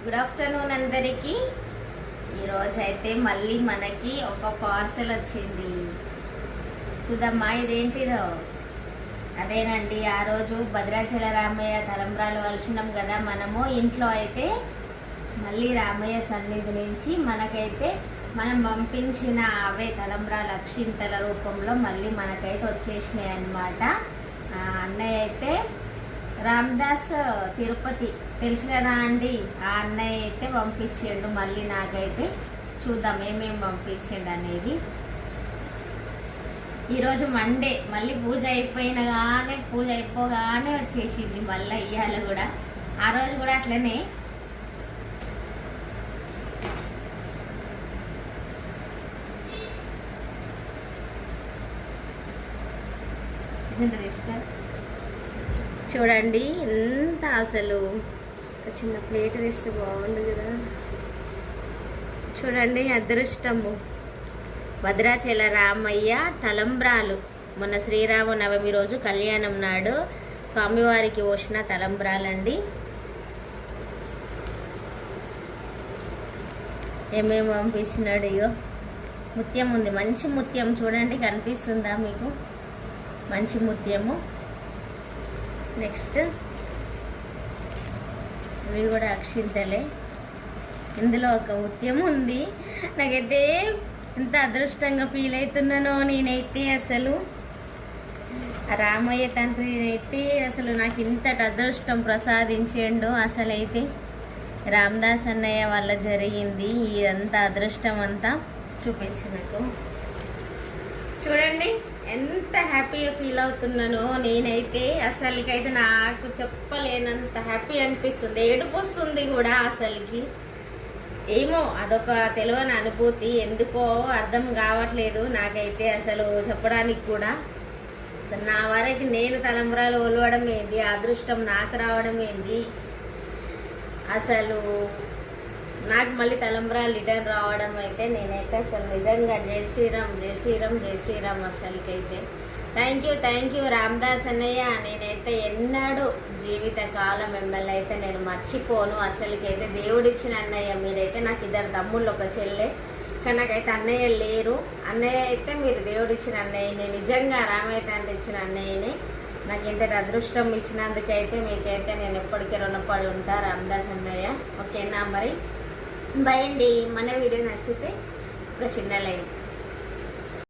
Good afternoon అందరికీ. ఈరోజు అయితే మళ్ళీ మనకి ఒక పార్సెల్ వచ్చింది. చూద్దామా ఇదేంటిదో. అదేనండి, ఆ రోజు భద్రాచల రామయ్య తలంబ్రాలు వలసినాం కదా మనము ఇంట్లో. అయితే మళ్ళీ రామయ్య సన్నిధి నుంచి మనకైతే మనం పంపించిన అవే తలంబ్రాల అక్షింతల రూపంలో మళ్ళీ మనకైతే వచ్చేసినాయి అన్నమాట. అన్నయ్య అయితే రామదాస్ తిరుపతి తెలుసు కదా అండి, ఆ అన్నయ్య అయితే పంపించిండు మళ్ళీ నాకైతే. చూద్దాం ఏమేమి పంపించిండు అనేది. ఈరోజు మండే, మళ్ళీ పూజ అయిపోగానే వచ్చేసింది మళ్ళీ ఇవాళ కూడా. ఆ రోజు కూడా అట్లనే తీసుకా చూడండి ఎంత అసలు. చిన్న ప్లేట్ తెస్తే బాగుంది కదా. చూడండి అదృష్టము, భద్రాచల రామయ్య తలంబ్రాలు. మొన్న శ్రీరామనవమి రోజు కళ్యాణం నాడు స్వామివారికి పోసిన తలంబ్రాలండి. ఏమేమి పంపించినాడు. ఇగో ముత్యం ఉంది, మంచి ముత్యం. చూడండి కనిపిస్తుందా మీకు? మంచి ముత్యము. నెక్స్ట్ ఇవి కూడా అక్షింతలే. ఇందులో ఒక ముత్యం ఉంది. నాకైతే ఎంత అదృష్టంగా ఫీల్ అవుతున్నానో నేనైతే. అసలు రామయ్య తండ్రి అయితే అసలు నాకు ఇంతటి అదృష్టం ప్రసాదించేండు. అసలైతే రామదాస్ అన్నయ్య వల్ల జరిగింది ఇదంతా. అదృష్టం అంతా చూపించి నాకు. చూడండి ఎంత హ్యాపీగా ఫీల్ అవుతున్నానో నేనైతే. అసలుకైతే నాకు చెప్పలేనంత హ్యాపీ అనిపిస్తుంది, ఏడుపు వస్తుంది కూడా అసలుకి. ఏమో అదొక తెలియని అనుభూతి, ఎందుకో అర్థం కావట్లేదు నాకైతే అసలు చెప్పడానికి కూడా. అసలు నా వరకు నేను తలంబ్రాలు ఒలవడం ఏంది, అదృష్టం నాకు రావడం ఏంది, అసలు నాకు మళ్ళీ తలంబ్రాలు రిటర్న్ రావడం అయితే నేనైతే అసలు నిజంగా జై శ్రీరామ్ జై శ్రీరామ్ జై శ్రీరామ్. అసలుకైతే థ్యాంక్ యూ రామదాస్ అన్నయ్య. నేనైతే ఎన్నడూ జీవిత కాలం మిమ్మల్ని అయితే నేను మర్చిపోను. అసలుకైతే దేవుడిచ్చిన అన్నయ్య మీరైతే. నాకు ఇద్దరు తమ్ముళ్ళు, ఒక చెల్లె, కానీ నాకైతే అన్నయ్య లేరు. అన్నయ్య అయితే మీరు దేవుడిచ్చిన అన్నయ్యని, నిజంగా రామయ్య తండ్రి ఇచ్చిన అన్నయ్యని. నాకు ఇంతటి అదృష్టం ఇచ్చినందుకైతే మీకైతే నేను ఎప్పటికీ రుణపడి ఉంటా రామదాస్ అన్నయ్య. ఓకేనా మరి? బాయ్ అండి. మన వీడియో నచ్చితే ఒక చిన్న లైక్.